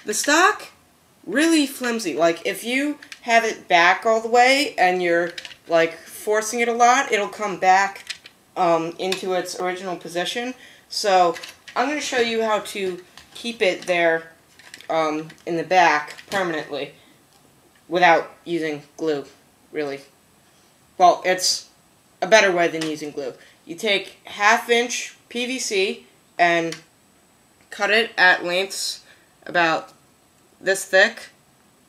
the stock, really flimsy. Like, if you have it back all the way and you're, like, forcing it a lot, it'll come back into its original position. So, I'm going to show you how to keep it there in the back permanently without using glue, really. Well, it's a better way than using glue. You take 1/2 inch PVC and cut it at lengths about this thick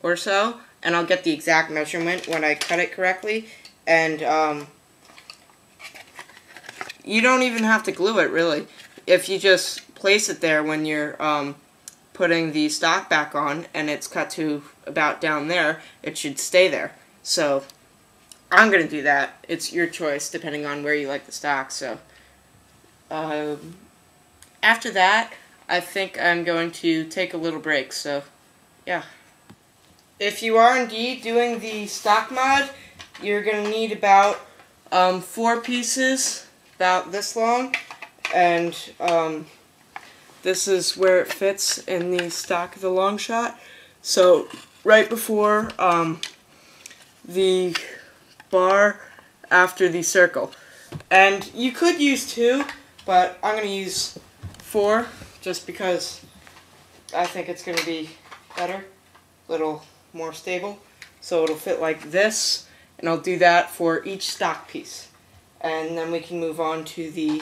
or so, and I'll get the exact measurement when I cut it correctly. And you don't even have to glue it, really. If you just place it there when you're putting the stock back on and it's cut to about down there, it should stay there. So I'm going to do that. It's your choice depending on where you like the stock. So after that, I think I'm going to take a little break. So yeah. If you are indeed doing the stock mod, you're going to need about 4 pieces about this long, and this is where it fits in the stock of the long shot. So right before the bar after the circle. And you could use 2, but I'm going to use 4 just because I think it's going to be better, a little more stable. So it'll fit like this, and I'll do that for each stock piece. And then we can move on to the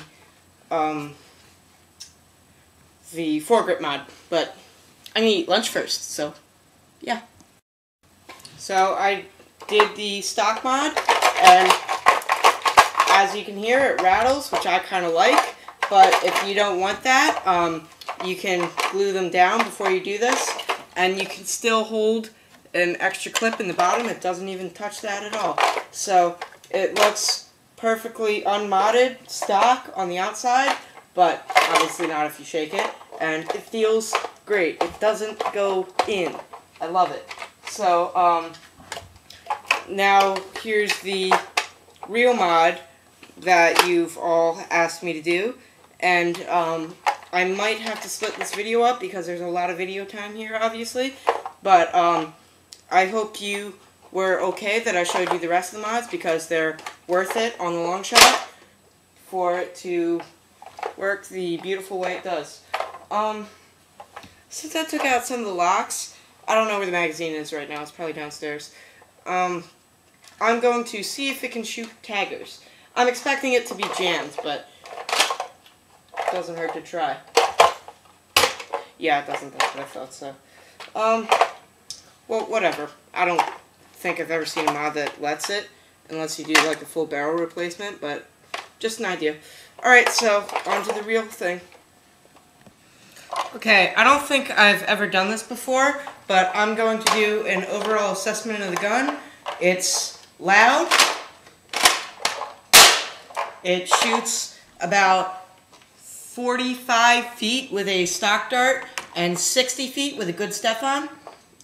foregrip mod. But I'm going to eat lunch first, so yeah. So I did the stock mod, and as you can hear, it rattles, which I kind of like. But if you don't want that, you can glue them down before you do this, and you can still hold an extra clip in the bottom. It doesn't even touch that at all. So it looks perfectly unmodded stock on the outside, but obviously not if you shake it, and it feels great. It doesn't go in. I love it. So now here's the real mod that you've all asked me to do, and I might have to split this video up because there's a lot of video time here, obviously, but I hope you were okay that I showed you the rest of the mods, because they're worth it on the long shot for it to work the beautiful way it does. Since I took out some of the locks, I don't know where the magazine is right now. It's probably downstairs. I'm going to see if it can shoot taggers. I'm expecting it to be jammed, but it doesn't hurt to try. Yeah, it doesn't. That's what I thought, so. Well, whatever. I don't think I've ever seen a mod that lets it, unless you do like a full barrel replacement, but just an idea. Alright, so on to the real thing. Okay, I don't think I've ever done this before, but I'm going to do an overall assessment of the gun. It's loud. It shoots about 45 feet with a stock dart and 60 feet with a good Stefan,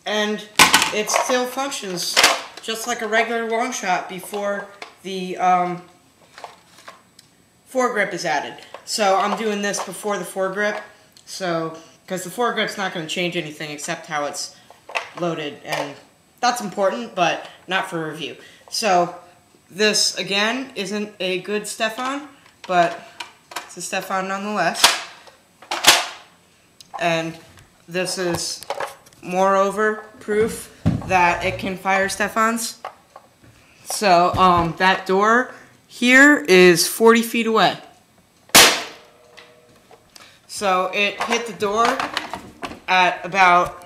and it still functions just like a regular long shot before the foregrip is added. So I'm doing this before the foregrip, so because the foregrip's not going to change anything except how it's loaded, and that's important, but not for review. So this again isn't a good Stefan, but it's a Stefan nonetheless. And this is moreover proof that it can fire Stefans. So that door here is 40 feet away. So it hit the door at about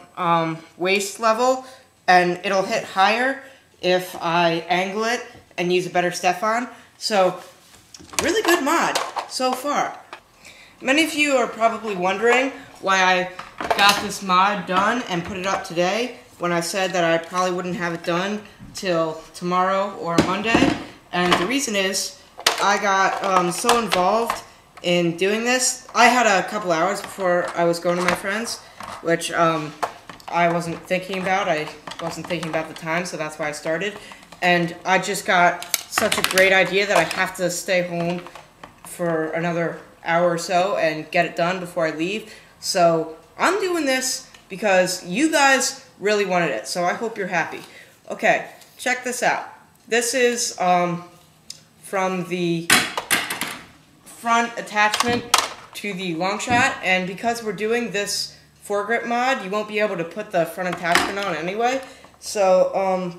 waist level, and it'll hit higher if I angle it and use a better Stefan. So really good mod so far. Many of you are probably wondering why I got this mod done and put it up today, when I said that I probably wouldn't have it done till tomorrow or Monday. And the reason is, I got so involved in doing this. I had a couple hours before I was going to my friend's, which I wasn't thinking about. I wasn't thinking about the time, so that's why I started. And I just got such a great idea that I have to stay home for another hour or so and get it done before I leave. So I'm doing this because you guys really wanted it, so I hope you're happy. Okay, check this out. This is from the front attachment to the long shot, and because we're doing this foregrip mod, you won't be able to put the front attachment on anyway. So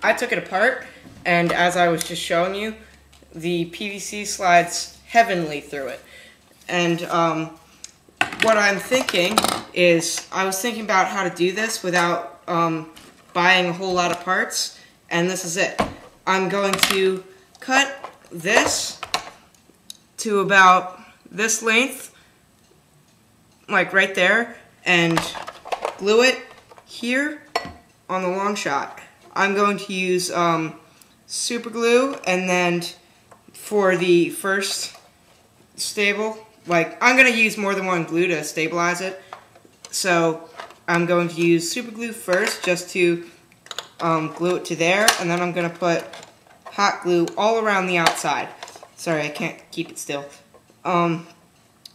I took it apart, and as I was just showing you, the PVC slides heavenly through it. And what I'm thinking is, I was thinking about how to do this without buying a whole lot of parts, and this is it. I'm going to cut this to about this length, like right there, and glue it here on the long shot. I'm going to use super glue, and then for the first stable, like, I'm going to use more than one glue to stabilize it. So I'm going to use super glue first just to glue it to there, and then I'm going to put hot glue all around the outside. Sorry, I can't keep it still.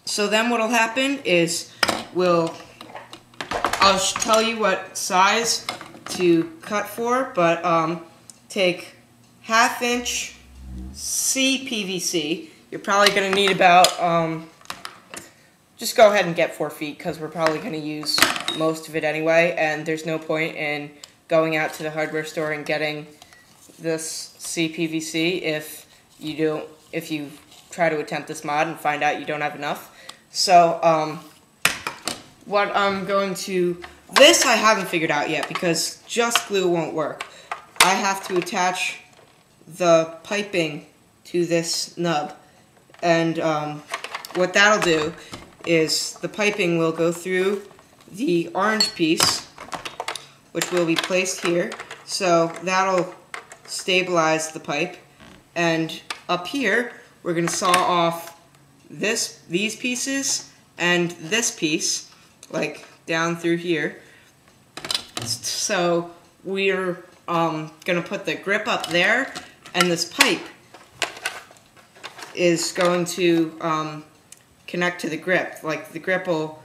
So then what'll happen is I'll tell you what size to cut for, but take 1/2 inch CPVC. You're probably going to need about, just go ahead and get 4 feet, because we're probably going to use most of it anyway, and there's no point in going out to the hardware store and getting this CPVC if you try to attempt this mod and find out you don't have enough. So what I'm going to, this I haven't figured out yet, because just glue won't work. I have to attach the piping to this nub, and what that'll do is the piping will go through the orange piece, which will be placed here, so that'll stabilize the pipe, and up here we're going to saw off these pieces and this piece, like down through here. So we're going to put the grip up there, and this pipe is going to connect to the grip. Like, the grip will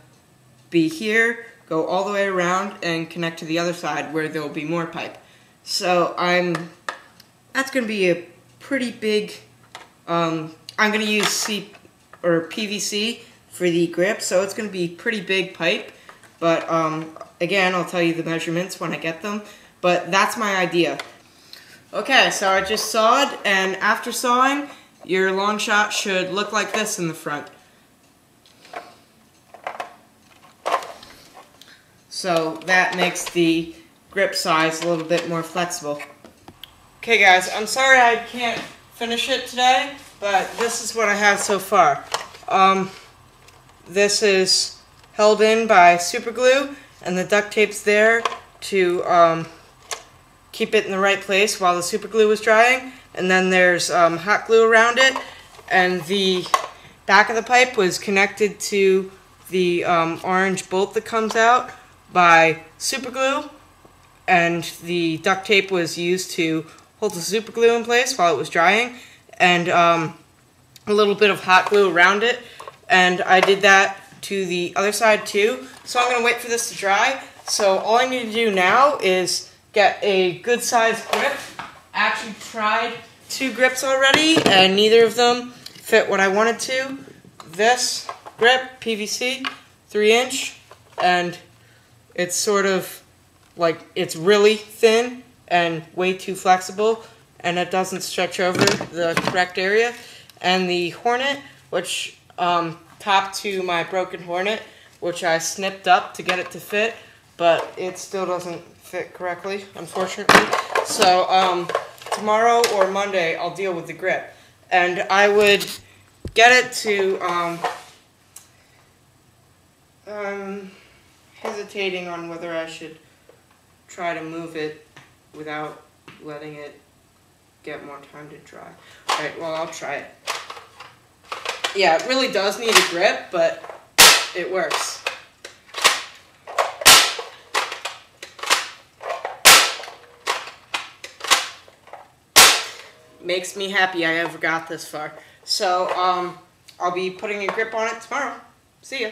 be here, go all the way around, and connect to the other side where there will be more pipe. So that's going to be a pretty big, I'm going to use PVC for the grip, so it's going to be pretty big pipe, but again, I'll tell you the measurements when I get them, but that's my idea. Okay, so I just sawed, and after sawing, your long shot should look like this in the front. So that makes the grip size a little bit more flexible. Okay guys, I'm sorry I can't finish it today, but this is what I have so far. This is held in by super glue, and the duct tape's there to keep it in the right place while the super glue is drying, and then there's hot glue around it, and the back of the pipe was connected to the orange bolt that comes out by super glue, and the duct tape was used to hold the super glue in place while it was drying, and a little bit of hot glue around it, and I did that to the other side too. So I'm going to wait for this to dry. So all I need to do now is get a good sized grip. I actually tried 2 grips already, and neither of them fit what I wanted to. This grip, PVC, 3-inch, and it's sort of like, it's really thin and way too flexible, and it doesn't stretch over the correct area. And the Hornet, which topped to my broken Hornet, which I snipped up to get it to fit, but it still doesn't fit correctly, unfortunately. So tomorrow or Monday I'll deal with the grip, and I would get it to hesitating on whether I should try to move it without letting it get more time to dry. Alright, well, I'll try it. Yeah, it really does need a grip, but it works. Makes me happy I ever got this far. So, I'll be putting a grip on it tomorrow. See ya.